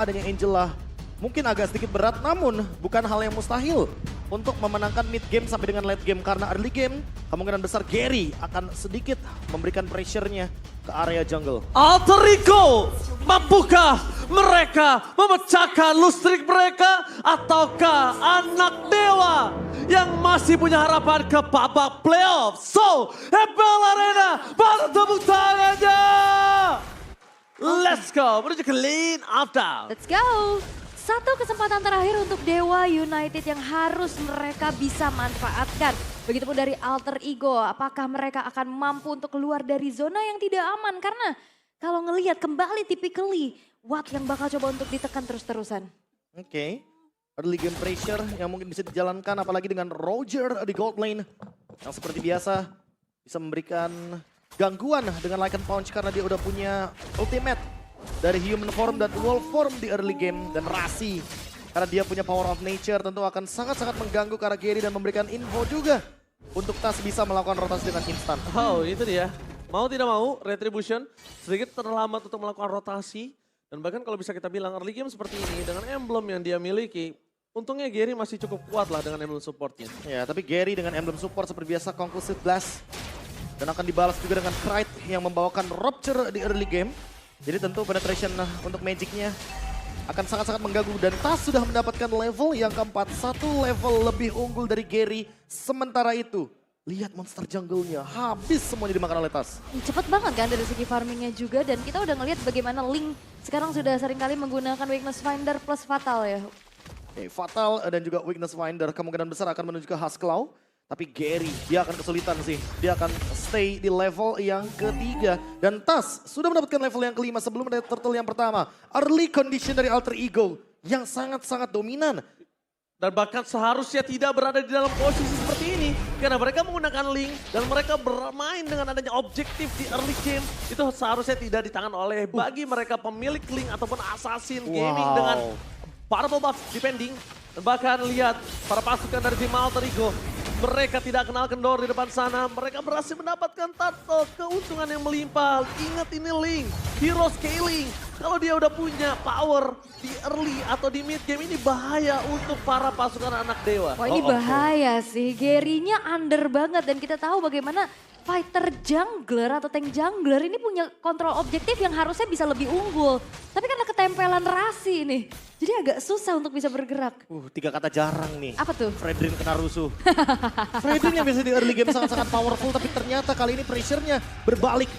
adanya Angela mungkin agak sedikit berat, namun bukan hal yang mustahil untuk memenangkan mid game sampai dengan late game. Karena early game kemungkinan besar Gary akan sedikit memberikan pressure-nya ke area jungle. Alter Ego, mampukah mereka memecahkan lustrik mereka? Ataukah anak dewa yang masih punya harapan ke babak playoff? So, FPL Arena, bantu tepuk tangannya! Let's go, menuju ke lane after. Let's go. Satu kesempatan terakhir untuk Dewa United yang harus mereka bisa manfaatkan. Begitupun dari Alter Ego, apakah mereka akan mampu untuk keluar dari zona yang tidak aman? Karena kalau ngelihat kembali typically, Watt yang bakal coba untuk ditekan terus-terusan. Oke, early game pressure yang mungkin bisa dijalankan apalagi dengan Roger di gold lane. Yang seperti biasa bisa memberikan gangguan dengan Lycan Punch karena dia udah punya ultimate dari human form dan wolf form di early game. Dan Rasi karena dia punya power of nature tentu akan sangat-sangat mengganggu ke arah Gary dan memberikan info juga untuk Tas bisa melakukan rotasi dengan instan. Oh itu dia, mau tidak mau Retribution sedikit terlambat untuk melakukan rotasi. Dan bahkan kalau bisa kita bilang early game seperti ini dengan emblem yang dia miliki, untungnya Gary masih cukup kuat lah dengan emblem supportnya. Ya, tapi Gary dengan emblem support seperti biasa Conclusive Blast. Dan akan dibalas juga dengan Pride yang membawakan Rupture di early game. Jadi tentu penetration untuk Magicnya akan sangat-sangat mengganggu. Dan Tas sudah mendapatkan level yang keempat. Satu level lebih unggul dari Gary. Sementara itu, lihat monster jungle-nya habis semuanya dimakan oleh Tas. Cepet banget kan dari segi farmingnya juga. Dan kita udah ngelihat bagaimana Link sekarang sudah seringkali menggunakan Weakness Finder plus Fatal ya. Oke, Fatal dan juga Weakness Finder kemungkinan besar akan menuju ke Huskclaw. Tapi Gary, dia akan kesulitan sih. Dia akan stay di level yang ketiga. Dan Tas sudah mendapatkan level yang kelima sebelum ada turtle yang pertama. Early condition dari Alter Ego yang sangat-sangat dominan. Dan bahkan seharusnya tidak berada di dalam posisi seperti ini. Karena mereka menggunakan Link dan mereka bermain dengan adanya objektif di early game. Itu seharusnya tidak ditangan oleh bagi mereka pemilik Link ataupun Assassin Gaming dengan Purple buff depending. Dan bahkan lihat para pasukan dari tim Alter Ego. Mereka tidak kenal kendor di depan sana. Mereka berhasil mendapatkan turtle, keuntungan yang melimpah. Ingat ini Link, hero scaling. Kalau dia udah punya power di early atau di mid game ini bahaya untuk para pasukan anak dewa. Wah ini bahaya sih, Gary-nya under banget. Dan kita tahu bagaimana fighter jungler atau tank jungler ini punya kontrol objektif yang harusnya bisa lebih unggul. Tapi karena ketempelan Rasi nih, jadi agak susah untuk bisa bergerak. 3 kata jarang nih. Apa tuh? Fredrin kena rusuh. Fredrin yang biasa di early game sangat-sangat powerful, tapi ternyata kali ini pressure-nya berbalik.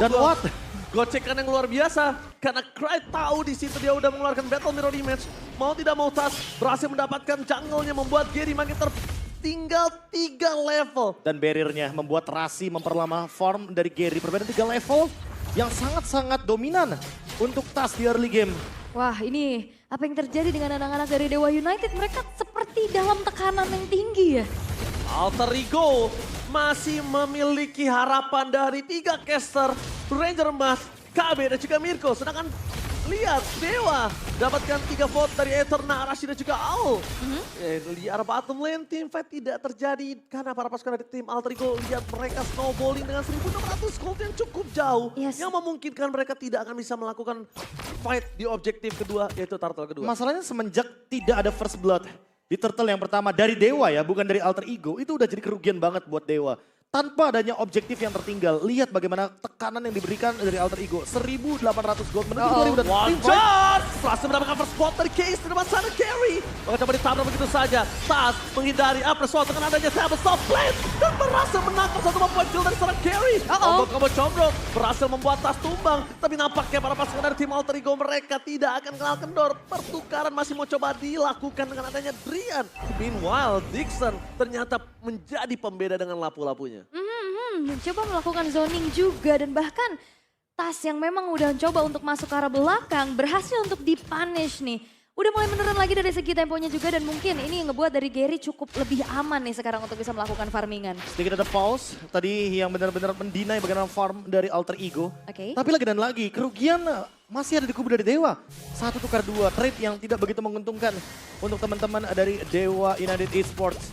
Dan what? Gocekan yang luar biasa karena Cry tahu di situ dia udah mengeluarkan Battle Mirror Image. Mau tidak mau Tas berhasil mendapatkan jungle-nya membuat Gary makin tertinggal 3 level. Dan barrier-nya membuat Rasi memperlama farm dari Gary. Perbedaan 3 level yang sangat-sangat dominan untuk Tas di early game. Wah ini apa yang terjadi dengan anak-anak dari Dewa United? Mereka seperti dalam tekanan yang tinggi ya. Alter Ego masih memiliki harapan dari 3 caster, Ranger Emas, KB dan juga Mirko. Sedangkan lihat Dewa dapatkan 3 vote dari Eterna, Rashid dan juga Owl. Lihat bottom lane team fight tidak terjadi karena para pasukan dari tim Alter Ego lihat mereka snowballing dengan 1600 gold yang cukup jauh. Yang memungkinkan mereka tidak akan bisa melakukan fight di objektif kedua yaitu turtle kedua. Masalahnya semenjak tidak ada first blood di turtle yang pertama dari Dewa ya, bukan dari Alter Ego, itu udah jadi kerugian banget buat Dewa. Tanpa adanya objektif yang tertinggal, lihat bagaimana tekanan yang diberikan dari Alter Ego. 1.800 gold menuju 2000 dan One shot! Berhasil mendapatkan first spot dari Case di depan sana Gary. Maka coba ditabrak begitu saja. Tas menghindari Apreswat dengan adanya Sabot Soft Blade. Dan berhasil menangkap satu membuat kill dari seorang Gary. Combo combrok berhasil membuat Tas tumbang. Tapi nampaknya para pasukan dari tim Alter Ego mereka tidak akan kenal kendor. Pertukaran masih mau coba dilakukan dengan adanya Drian. Meanwhile Dixon ternyata menjadi pembeda dengan lapu-lapunya. Coba melakukan zoning juga dan bahkan Tas yang memang udah coba untuk masuk ke arah belakang berhasil untuk dipunish nih. Udah mulai menurun lagi dari segi temponya juga dan mungkin ini ngebuat dari Gary cukup lebih aman nih sekarang untuk bisa melakukan farmingan. sedikit ada pause tadi yang benar-benar mendinai bagaimana farm dari Alter Ego. Tapi lagi dan lagi kerugian masih ada di kubu dari Dewa. 1 tukar 2 trade yang tidak begitu menguntungkan untuk teman-teman dari Dewa United Esports.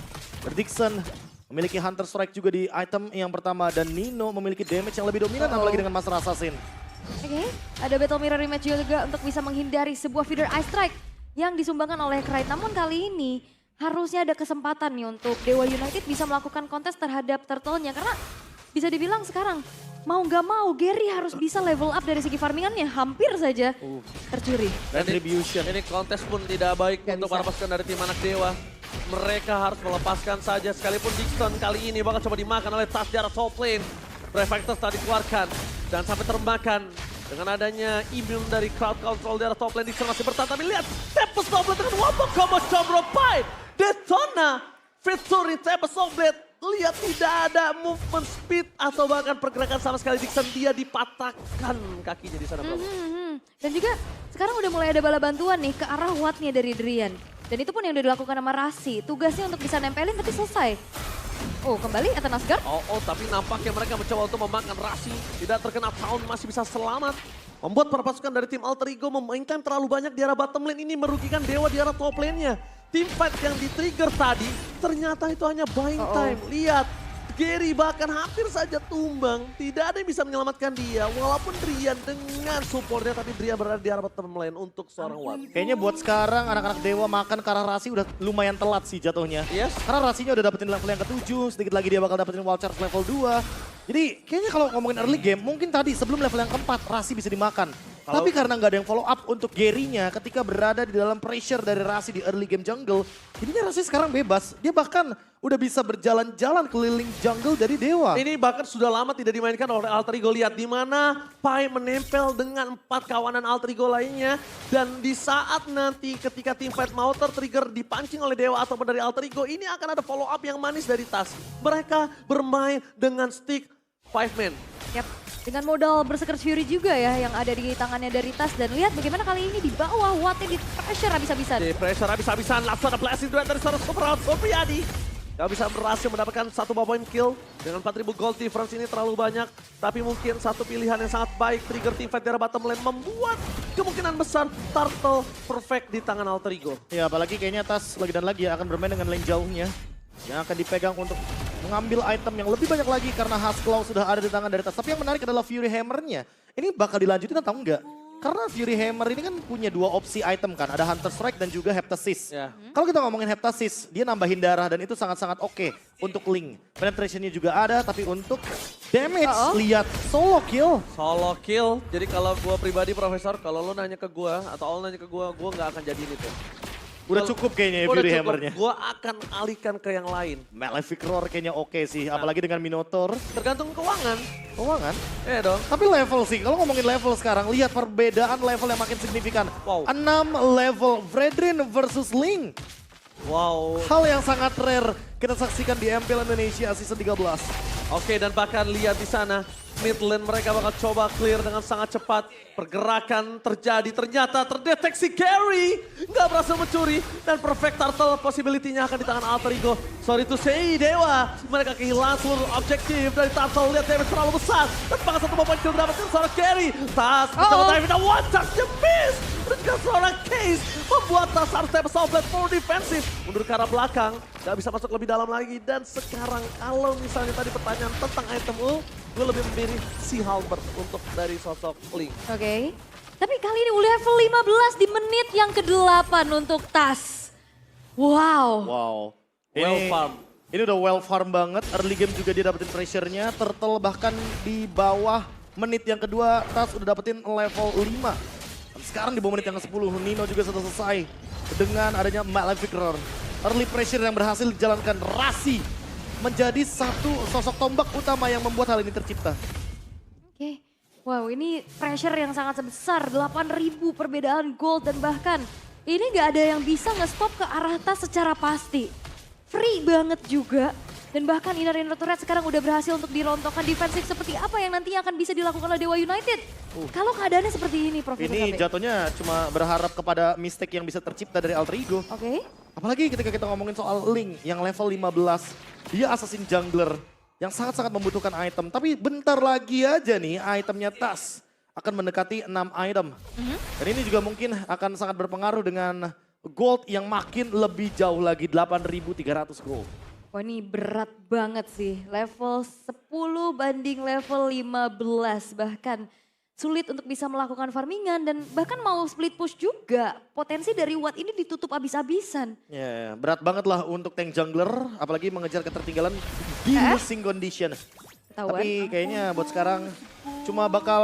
Dixon memiliki Hunter Strike juga di item yang pertama dan Nino memiliki damage yang lebih dominan apalagi dengan Master Assassin. Oke, ada Battle Mirror rematch juga untuk bisa menghindari sebuah feeder Ice Strike yang disumbangkan oleh Kraid. Namun kali ini harusnya ada kesempatan nih untuk Dewa United bisa melakukan kontes terhadap Turtle-nya. Karena bisa dibilang sekarang mau nggak mau Gary harus bisa level up dari segi farmingannya. Hampir saja tercuri. Retribution. Ini kontes pun tidak baik Gak untuk bisa. para pasukan dari tim anak dewa. Mereka harus melepaskan saja sekalipun Dixon kali ini bakal coba dimakan oleh Tas jarak top lane. Reflectors tadi dikeluarkan dan sampai termakan. Dengan adanya immune dari crowd control dari top lane, Dixon masih bertahan. Tapi lihat, Tempest Blade dengan wombo combo Chomro Pai. Detona, Victory Tempest Blade. Lihat tidak ada movement speed atau bahkan pergerakan sama sekali Dixon. Dia dipatahkan kakinya di sana, bro. Dan juga sekarang udah mulai ada bala bantuan nih ke arah Wattnya dari Drian. Dan itu pun yang udah dilakukan sama Rasi. Tugasnya untuk bisa nempelin tapi selesai. Oh kembali Ethan Asgard. Oh, tapi nampaknya mereka mencoba untuk memakan Rasi. Tidak terkena Town, masih bisa selamat. Membuat para pasukan dari tim Alter Ego memainkan terlalu banyak di arah bottom lane. Ini merugikan Dewa di arah top lane-nya. Team fight yang di-trigger tadi, ternyata itu hanya buying time. Lihat, Gary bahkan hampir saja tumbang. Tidak ada yang bisa menyelamatkan dia. Walaupun Drian dengan supportnya, tapi Drian berada di arah bottom lane untuk seorang Watt. Kayaknya buat sekarang anak-anak Dewa makan ke arah Rasi udah lumayan telat sih jatuhnya. Yes. Karena Rasinya udah dapetin level yang ke-7, sedikit lagi dia bakal dapetin Wild Charge level 2. Jadi kayaknya kalau ngomongin early game, mungkin tadi sebelum level yang ke-4 Rasi bisa dimakan. Tapi karena nggak ada yang follow up untuk Gary-nya ketika berada di dalam pressure dari Rasi di early game jungle, jadinya Rasi sekarang bebas. Dia bahkan udah bisa berjalan-jalan keliling jungle dari Dewa. Ini bahkan sudah lama tidak dimainkan oleh Alter Ego. Lihat di mana Pai menempel dengan 4 kawanan Alter Ego lainnya. Dan di saat nanti ketika tim fight mau tertrigger dipancing oleh Dewa ataupun dari Alter Ego, ini akan ada follow up yang manis dari Tas. Mereka bermain dengan stick 5 man. Yap. Dengan modal Berserker Fury juga ya yang ada di tangannya dari Tas. Dan lihat bagaimana kali ini di bawah Wattnya di pressure habis-habisan. Di pressure habis-habisan, langsung ada blessing duet dari seorang Super Round Supriyadi. Gak bisa berhasil mendapatkan satu point kill. Dengan 4.000 gold difference ini terlalu banyak. Tapi mungkin satu pilihan yang sangat baik. Trigger team fight dari bottom lane membuat kemungkinan besar Turtle perfect di tangan Alter Ego. Ya apalagi kayaknya Tas lagi dan lagi akan bermain dengan lane jauhnya. Yang akan dipegang untuk mengambil item yang lebih banyak lagi karena Husklow sudah ada di tangan dari Tas. Tapi yang menarik adalah Fury Hammer-nya. Ini bakal dilanjutin atau enggak? Karena Fury Hammer ini kan punya 2 opsi item kan. Ada Hunter Strike dan juga Heptasis. Ya. Kalau kita ngomongin Heptasis, dia nambahin darah dan itu sangat-sangat oke untuk Link. Penetration-nya juga ada, tapi untuk damage, lihat solo kill. Solo kill. Jadi kalau gua pribadi Profesor, kalau lo nanya ke gua atau lo nanya ke gua nggak akan jadi itu. Udah cukup kayaknya ya Udah Fury cukup. Hammer-nya. Gua akan alihkan ke yang lain. Malefic Roar kayaknya oke sih, apalagi dengan Minotaur. Tergantung keuangan. Keuangan. Iya dong. Tapi level sih, kalau ngomongin level sekarang, lihat perbedaan level yang makin signifikan. Wow. 6 level Vredrin versus Link. Wow. Hal yang sangat rare kita saksikan di MPL Indonesia season 13. Oke, dan bahkan lihat di sana mid lane mereka bakal coba clear dengan sangat cepat. Pergerakan terjadi, ternyata terdeteksi Gary. Nggak berhasil mencuri dan perfect turtle possibility-nya akan di tangan Alter Ego. Sorry to say, Dewa. Mereka kehilangan seluruh objektif dari turtle. Lihat damage terlalu besar. Dan bahkan satu point kill dapatkan seorang Gary. Tas mencoba dive dan one touch the miss. Dan juga seorang Case membuat Tas harus step assault full defensive. Mundur ke arah belakang, nggak bisa masuk lebih dalam lagi. Dan sekarang kalau misalnya tadi pertanyaan tentang item ul, gue lebih memilih si Halberd untuk dari sosok Link. Oke. Tapi kali ini level 15 di menit yang ke-8 untuk Tas. Wow. Wow. Well farm. Ini udah well farm banget, early game juga dia dapetin pressure-nya. Turtle bahkan di bawah menit yang kedua, Tas udah dapetin level 5. Dan sekarang di bawah menit yang ke-10, Nino juga sudah selesai. Dengan adanya Malefic Roar. Early pressure yang berhasil dijalankan Rasi. Menjadi satu sosok tombak utama yang membuat hal ini tercipta. Oke. Wow, ini pressure yang sangat besar. 8.000 perbedaan gold dan bahkan ini nggak ada yang bisa nge-stop ke arah Tas secara pasti. Free banget juga. Dan bahkan Inner Turret sekarang udah berhasil untuk dirontokkan defensif seperti apa yang nantinya akan bisa dilakukan oleh Dewa United. Kalau keadaannya seperti ini, Profesor Ini Cafe. jatuhnya cuma berharap kepada mistake yang bisa tercipta dari Alter Ego. Oke. Apalagi ketika kita ngomongin soal Link yang level 15. Dia assassin jungler yang sangat-sangat membutuhkan item. Tapi bentar lagi aja nih itemnya Tas akan mendekati 6 item. Dan ini juga mungkin akan sangat berpengaruh dengan gold yang makin lebih jauh lagi, 8.300 gold. Wah ini berat banget sih. Level 10 banding level 15 bahkan. sulit untuk bisa melakukan farmingan dan bahkan mau split push juga. Potensi dari Watt ini ditutup abis-abisan. Ya, berat banget lah untuk tank jungler, apalagi mengejar ketertinggalan di losing condition. Ketahuan. Tapi kayaknya buat sekarang cuma bakal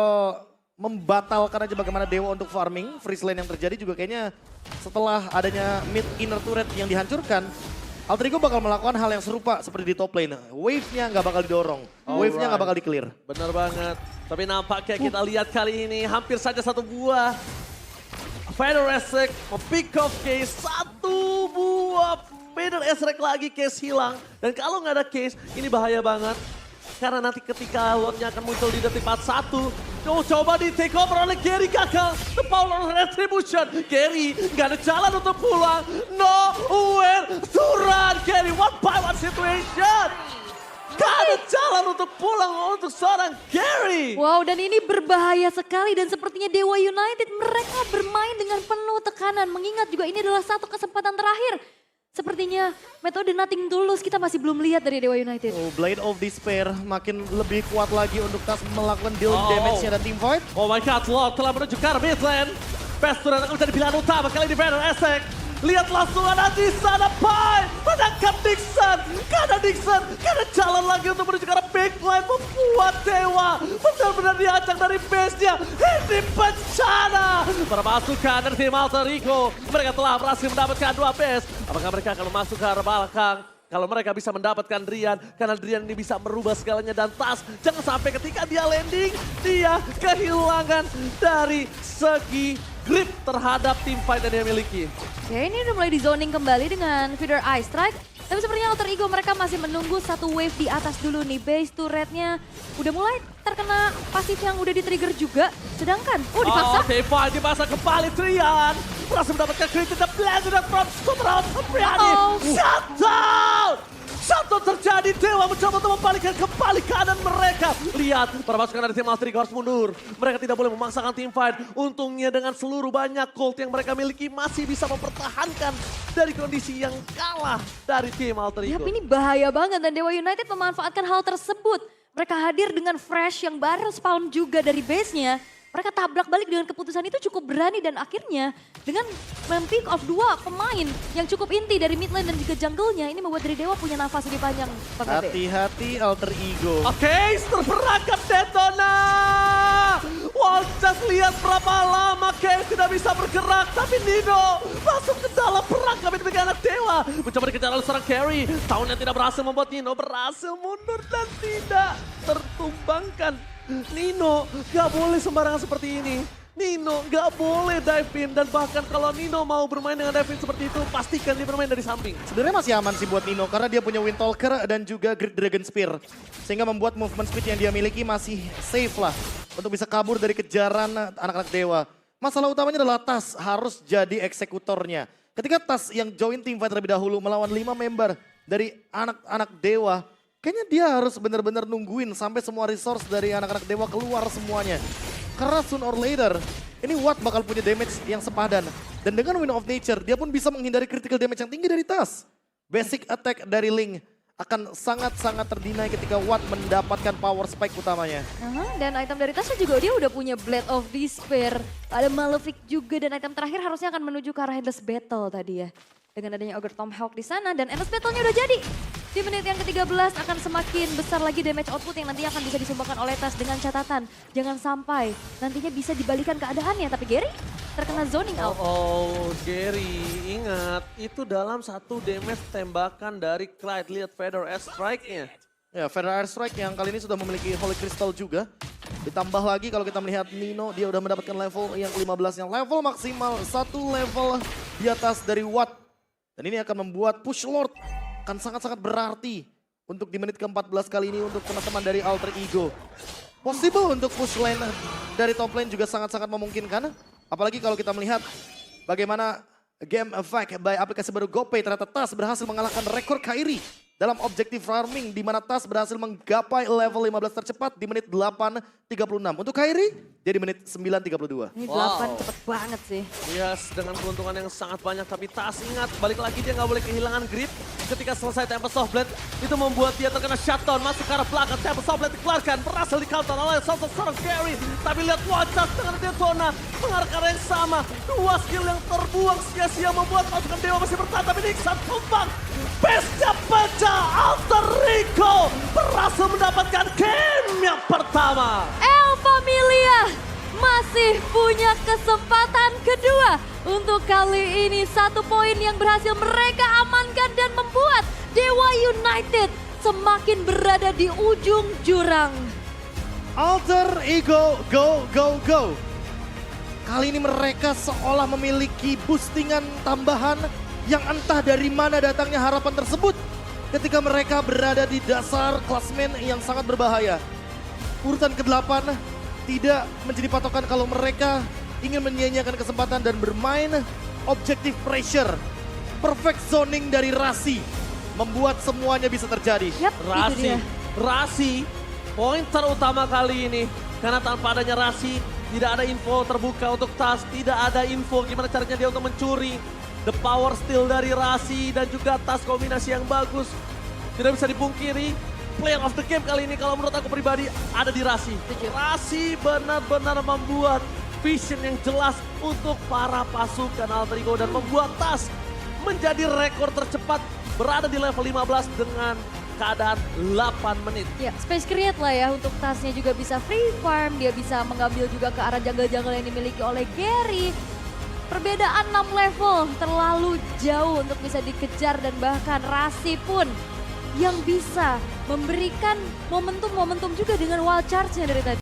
membatalkan aja bagaimana Dewa untuk farming. Freeze lane yang terjadi juga kayaknya setelah adanya mid inner turret yang dihancurkan, Alter Ego bakal melakukan hal yang serupa seperti di top lane. Wave-nya nggak bakal didorong, wave-nya nggak bakal di-clear. Bener banget. Tapi nampaknya kita lihat kali ini hampir saja satu buah Vader Ezreal pick off case, satu buah Vader Ezreal lagi case hilang. Dan kalau nggak ada case, ini bahaya banget. Karena nanti ketika lotnya akan muncul di detik 41, coba di take over oleh Gary gagal. The power of retribution. Gary nggak ada jalan untuk pulang. Nowhere to run. Gary one by one situation. Gak ada jalan untuk pulang untuk seorang Gary. Wow, dan ini berbahaya sekali dan sepertinya Dewa United mereka bermain dengan penuh tekanan. Mengingat juga ini adalah satu kesempatan terakhir. Sepertinya metode nothing tulus kita masih belum lihat dari Dewa United. Oh, Blade of Despair makin lebih kuat lagi untuk Tas melakukan deal damage-nya dan teamfight. Oh my god, Lord telah menuju ke arah mid lane. Pestur akan menjadi pilihan utama kali ini Vader Ezreal. Lihat langsung ada di sana Pai menangkap Dixon. Karena Dixon karena jalan lagi untuk menuju ke arah big line membuat Dewa benar-benar diacak dari base-nya. Ini bencana. Para pasukan dari tim Alter Ego mereka telah berhasil mendapatkan 2 base. Apakah mereka akan masuk ke arah belakang? Kalau mereka bisa mendapatkan Drian, karena Drian ini bisa merubah segalanya dan Tas. Jangan sampai ketika dia landing, dia kehilangan dari segi grip terhadap team fight yang dia miliki. Ya ini udah mulai di zoning kembali dengan feeder Ice Strike. Tapi sepertinya Alter Ego mereka masih menunggu satu wave di atas dulu nih. Base turretnya udah mulai terkena pasif yang udah di-trigger juga. Sedangkan, dipaksa. T5 dipaksa kembali Trian. Berhasil mendapatkan critical blast dan from Superhouse Apriani. Shutdown! Shutdown terjadi, Dewa mencoba untuk membalikkan kembali keadaan mereka. Lihat, para pasukan dari tim Alter Ego harus mundur. Mereka tidak boleh memaksakan team fight. Untungnya dengan seluruh banyak gold yang mereka miliki masih bisa mempertahankan dari kondisi yang kalah dari tim Alter Ya, Ego. ini bahaya banget dan Dewa United memanfaatkan hal tersebut. Mereka hadir dengan Fresh yang baru spawn juga dari base-nya. Mereka tabrak balik dengan keputusan itu cukup berani dan akhirnya dengan pick off 2 pemain yang cukup inti dari mid lane dan juga jungle-nya ini membuat dari Dewa punya nafas lebih panjang. Hati-hati Alter Ego. Oke, terperangkap Detona. Wow, just lihat berapa lama Chaos tidak bisa bergerak. Tapi Nino masuk ke dalam perangkap itu bagi anak Dewa. Mencoba dikejar oleh seorang carry. Tahunnya tidak berhasil membuat Nino berhasil mundur dan tidak tertumbangkan. Nino gak boleh sembarangan seperti ini. Nino gak boleh dive in dan bahkan kalau Nino mau bermain dengan dive in seperti itu pastikan dia bermain dari samping. Sebenarnya masih aman sih buat Nino karena dia punya Windtalker dan juga Great Dragon Spear. Sehingga membuat movement speed yang dia miliki masih safe lah untuk bisa kabur dari kejaran anak-anak Dewa. Masalah utamanya adalah Tas harus jadi eksekutornya. Ketika Tas yang join team fight terlebih dahulu melawan 5 member dari anak-anak Dewa, kayaknya dia harus benar-benar nungguin sampai semua resource dari anak-anak Dewa keluar semuanya. Karena soon or later, ini Watt bakal punya damage yang sepadan. Dan dengan Wind of Nature, dia pun bisa menghindari critical damage yang tinggi dari Tas. Basic attack dari Ling akan sangat-sangat terdinai ketika Watt mendapatkan power spike utamanya. Dan item dari tasnya juga dia udah punya Blade of Despair. Ada Malefic juga dan item terakhir harusnya akan menuju ke arah Endless Battle tadi ya. Dengan adanya Ogre Tomahawk di sana dan Endless Battle-nya udah jadi. Di menit yang ke-13 akan semakin besar lagi damage output yang nantinya akan bisa disumbangkan oleh Tas dengan catatan. Jangan sampai nantinya bisa dibalikan keadaannya. Tapi Gary terkena zoning out. Oh, Gary, ingat itu dalam satu damage tembakan dari Clyde. Lihat Vader Strike-nya. Ya, Vader Airstrike yang kali ini sudah memiliki Holy Crystal juga. Ditambah lagi kalau kita melihat Nino, dia udah mendapatkan level yang 15 yang level maksimal. 1 level di atas dari Watt. Dan ini akan membuat push Lord akan sangat-sangat berarti untuk di menit ke-14 kali ini untuk teman-teman dari Alter Ego. Possible untuk push lane dari top lane juga sangat-sangat memungkinkan. Apalagi kalau kita melihat bagaimana game effect by aplikasi baru GoPay ternyata Tas berhasil mengalahkan rekor Kairi dalam objektif farming di mana Tas berhasil menggapai level 15 tercepat di menit 8.36. Untuk Kairi, dia di menit 9.32. Ini 8 Wow. cepet banget sih. Yes, dengan keuntungan yang sangat banyak. Tapi Tas ingat, balik lagi dia nggak boleh kehilangan grip. Ketika selesai Tempest of Blade, itu membuat dia terkena shutdown. Masuk ke arah belakang, Tempest of Blade dikeluarkan. Berhasil di counter oleh seorang Gary. Tapi lihat wajah dengan Detona mengarah ke arah yang sama. Dua skill yang terbuang sia-sia membuat pasukan Dewa masih bertahan. Tapi Nixon tumbang. Bestnya pecah, Alter Ego berhasil mendapatkan game yang pertama. El Familia masih punya kesempatan kedua. Untuk kali ini 1 poin yang berhasil mereka amankan dan membuat Dewa United semakin berada di ujung jurang. Alter Ego, go, go, go. Kali ini mereka seolah memiliki boostingan tambahan yang entah dari mana datangnya harapan tersebut ketika mereka berada di dasar klasmen yang sangat berbahaya. Urutan ke-8 tidak menjadi patokan kalau mereka ingin menyia-nyiakan kesempatan dan bermain objective pressure. Perfect zoning dari Rasi membuat semuanya bisa terjadi. Yap, itu dia. Rasi, poin terutama kali ini. Karena tanpa adanya Rasi, tidak ada info terbuka untuk Tas, tidak ada info gimana caranya dia untuk mencuri. The power steal dari Rasi dan juga Tas kombinasi yang bagus. Tidak bisa dipungkiri, player of the game kali ini kalau menurut aku pribadi ada di Rasi. Setuju. Rasi benar-benar membuat vision yang jelas untuk para pasukan Alter Ego dan membuat Tas menjadi rekor tercepat berada di level 15 dengan keadaan 8 menit. Ya, space create lah ya untuk Tasnya juga bisa free farm, dia bisa mengambil juga ke arah jungle-jungle yang dimiliki oleh Gary. Perbedaan 6 level terlalu jauh untuk bisa dikejar dan bahkan Rasi pun yang bisa memberikan momentum-momentum juga dengan wild charge-nya dari tadi.